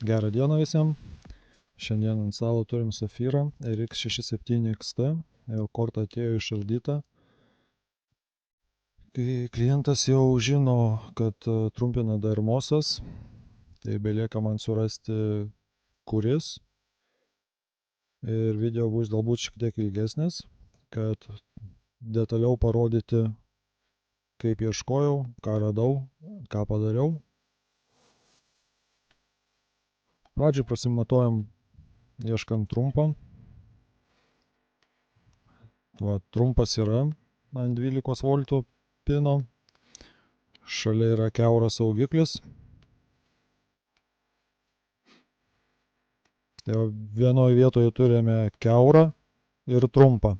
Gerą dieną visiems. Šiandien ant stalo turim Safyrą RX 67 XT. Jau korta atėjo išardyta. Kai klientas jau žino, kad trumpina Darmosas, tai belieka man surasti kuris. Ir video bus galbūt šiek tiek ilgesnis, kad detaliau parodyti, kaip ieškojau, ką radau, ką padariau. Pradžiai pasimatuojam ieškant trumpą. Va, trumpas yra ant 12 voltų pino. Šalia yra kiauras saugiklis. Tai vienoje vietoje turime kiaurą ir trumpą.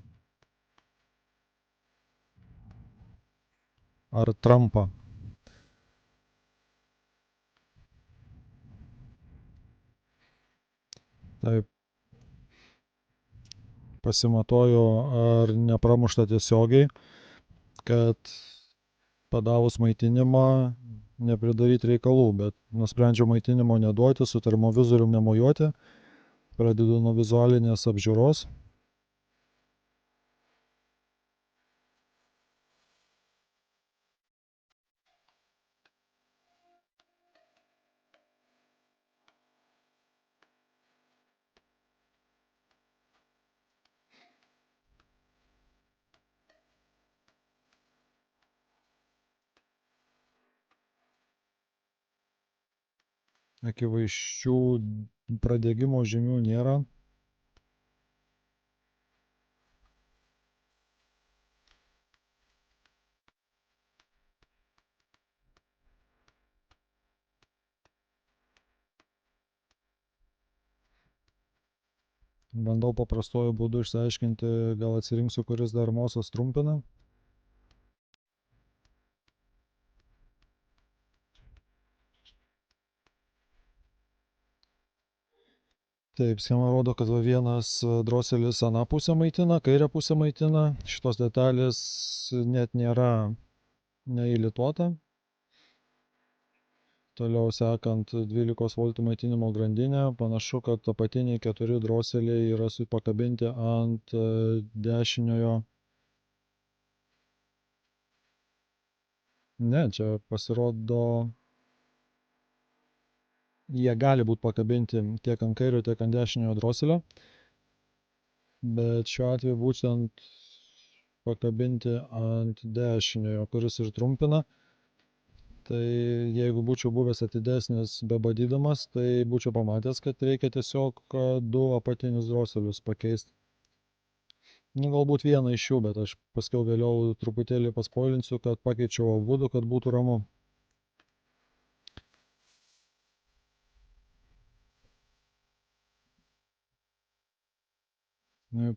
Ar trampą. Taip. Pasimatuoju, ar nepramušta tiesiogiai, kad padavus maitinimą nepridaryti reikalų, bet nusprendžiau maitinimo neduoti, su termovizorium nemojuoti. Pradedu nuo vizualinės apžiūros. Akivaizdžių pradegimo žymių nėra. Bandau paprastuoju būdu išsiaiškinti, gal atsirinksiu, kuris Darmosas trumpina. Taip, schema rodo, kad vienas droselis aną pusę maitina, kairę pusę maitina. Šitos detalės net nėra neįlituota. Toliau sekant 12 voltų maitinimo grandinę, panašu, kad apatiniai 4 droseliai yra pakabinti ant dešiniojo. Ne, čia pasirodo, jie gali būti pakabinti tiek ant kairio, tiek ant dešiniojo droselio. Bet šiuo atveju būtent pakabinti ant dešiniojo, kuris ir trumpina. Tai jeigu būčiau buvęs atidesnis bebadydamas, tai būčiau pamatęs, kad reikia tiesiog 2 apatinius droselius pakeisti. Nu, galbūt vieną iš jų, bet aš paskiau vėliau truputėlį paspoilinsiu, kad pakeičiau abudu, kad būtų ramu.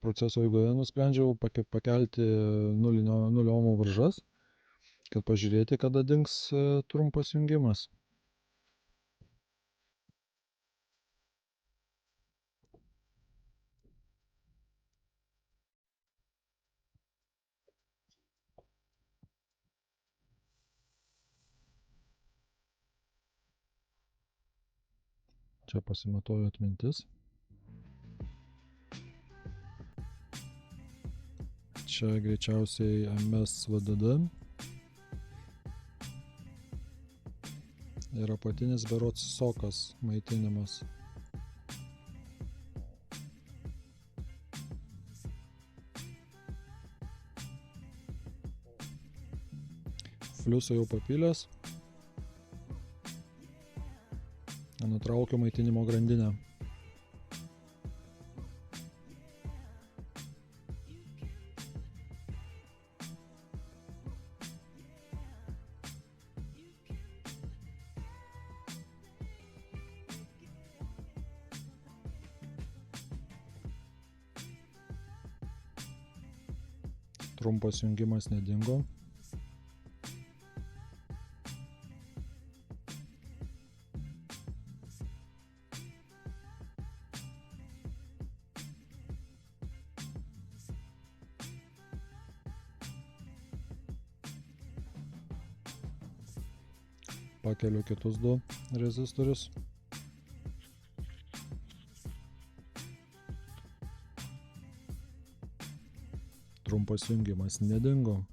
Proceso eigoje nusprendžiau pakelti 0 ohmų varžas, kad pažiūrėti, kada dings trumpas jungimas. Čia pasimatuoju atmintis. Čia greičiausiai MS VDD. Ir apatinis berods sokas maitinimas. Fliusą jau papylęs. Nutraukiu maitinimo grandinę. Trumpas jungimas nedingo. Pakeliu kitus 2 rezistorius. trumpas jungimas nedingo.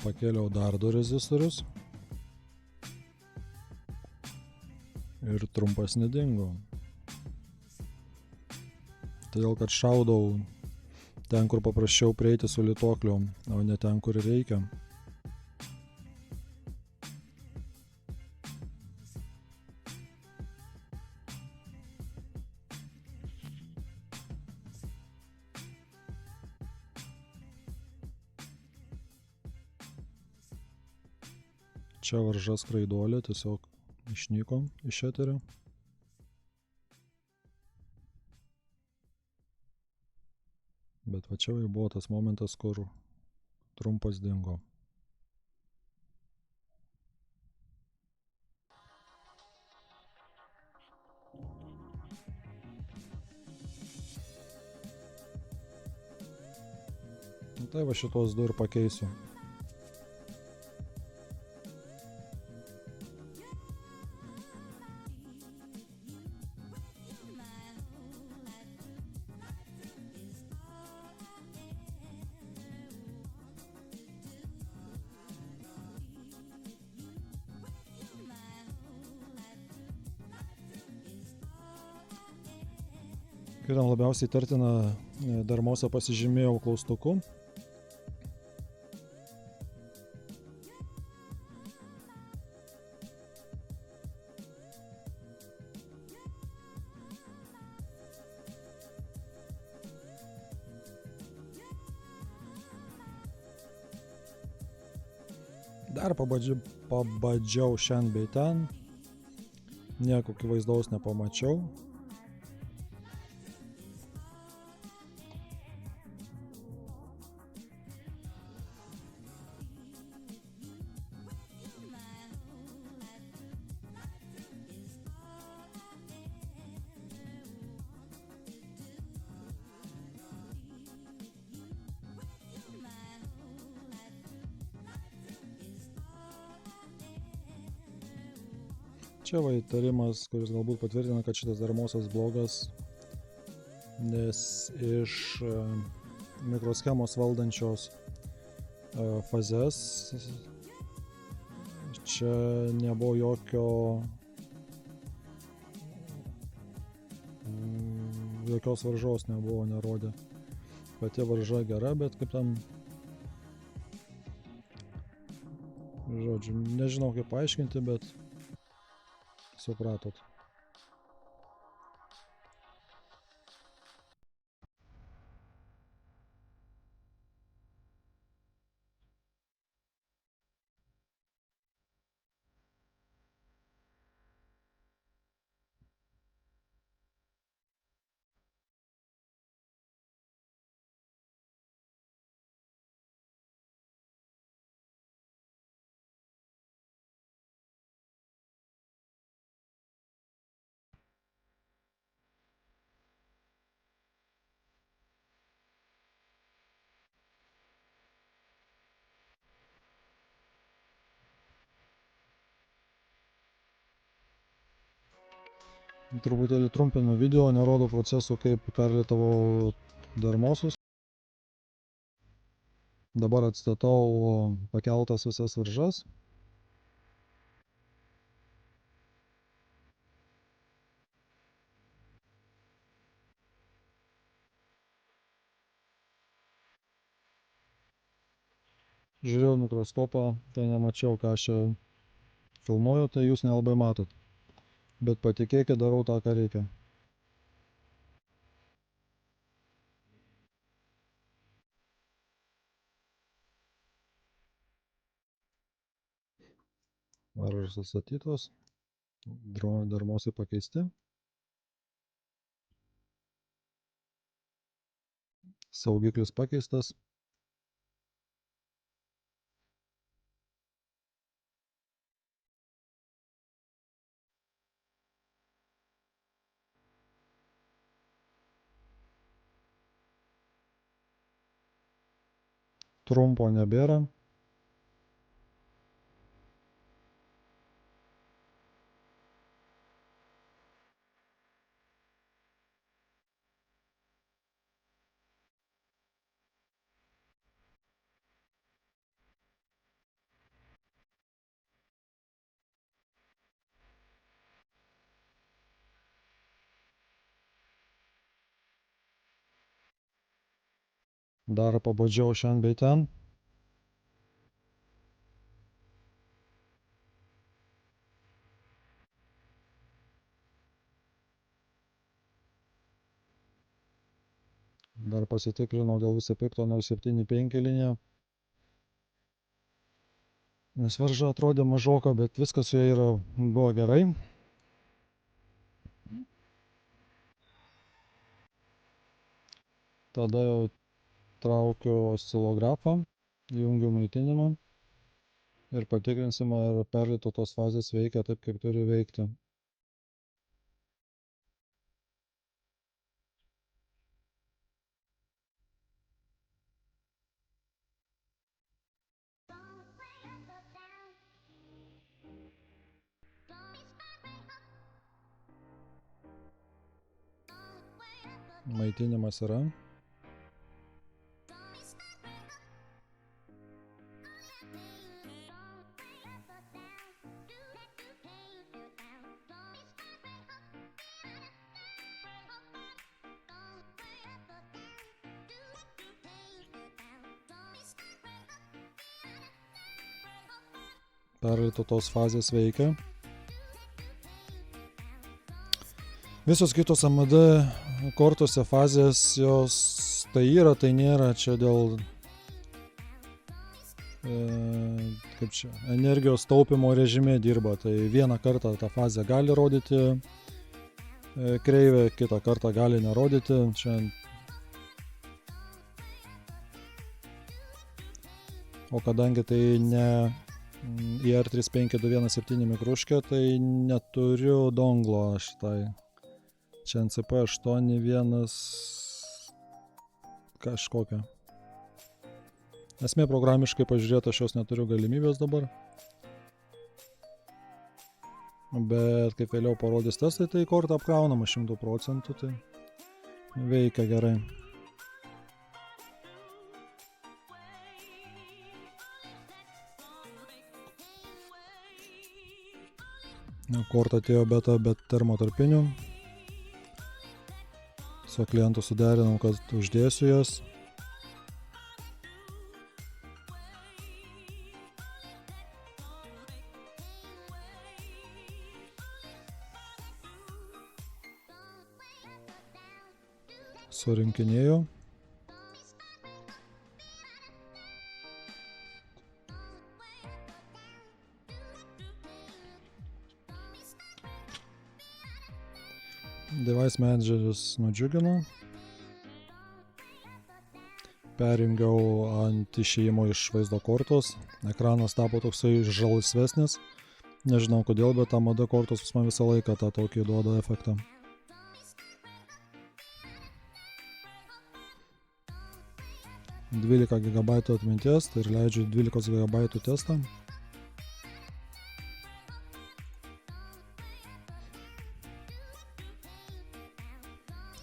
Pakėliau dar 2 rezistorius ir trumpas nedingo. Todėl, kad šaudau ten, kur paprasčiau prieiti su lituokliu, o ne ten, kur reikia. Čia varža skraiduolė tiesiog išnyko iš eterio. Bet va čia jau buvo tas momentas, kur trumpas dingo. Tai va šitos 2 ir pakeisiu. Kuriam labiausiai tartina dermose pasižymėjau klaustuku. Dar pabadžiau šiandien bei ten. Nieko akivaizdaus nepamačiau. Čia va įtarimas, kuris galbūt patvirtina, kad šitas dermosas blogas, nes iš mikroschemos valdančios fazes čia nebuvo jokios varžos nebuvo, nerodė. Pati varža gera, bet kaip tam, žodžiu, nežinau kaip paaiškinti, bet supratot. Truputėlį trumpinu video, nerodo procesų, kaip perlitavau dermosus. Dabar atstatau pakeltas visas varžas. Žiūrėjau mikroskopą, tai nemačiau, ką aš čia filmuoju, tai jūs nelabai matot. Bet patikėkit, darau tą, ką reikia. Varžos sustatytos, dermosai pakeisti. saugiklis pakeistas. Trumpo nebėra. Dar pabandžiau šiandien bei ten. Dar pasitikrinau dėl viso pikto 0,75 liniją. Nes varža atrodė mažoka, bet viskas su ja buvo gerai. Tada jau traukiu oscilografą, jungiu maitinimą ir patikrinsim, ar perlaidotos fazės veikia taip, kaip turi veikti. Maitinimas yra. Perlaidotos fazės veikia. Visos kitos AMD kortose fazės jos tai yra, tai nėra, čia dėl energijos taupimo režime dirba, tai vieną kartą tą fazę gali rodyti kreivę, kitą kartą gali nerodyti. Čia o kadangi tai ne IR352117 mikruškė, tai neturiu donglo aš tai. Čia NCP81 kažkokia. Esmė programiškai pažiūrėti, aš jos neturiu galimybės dabar. Bet kaip vėliau parodys testai, tai korta apkraunama 100%, tai veikia gerai. Korta atėjo beta, bet termotarpinių. Su klientu suderinau, kad uždėsiu jas. Surinkinėjau. Device manageris nudžiugino. Perjungiau ant išėjimo iš vaizdo kortos. Ekranas tapo toksai žalsvesnis. Nežinau kodėl, bet AMD kortos man visą laiką tą tokį duoda efektą. – 12 GB atminties, tai ir leidžiu 12 GB testą.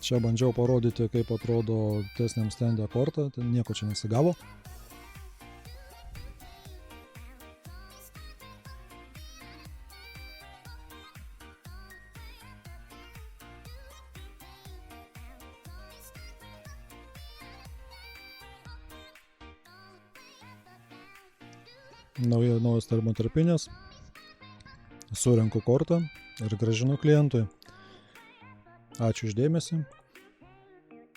Čia bandžiau parodyti, kaip atrodo testiniam stende korta, tai nieko čia nesigavo. Naujas termotarpinės. Surenku kortą ir grąžinu klientui. Ačiū už dėmesį.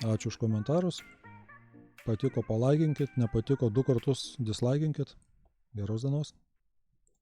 Ačiū už komentarus. Patiko palaikinkit, nepatiko 2 kartus dislaikinkit. Geros dienos.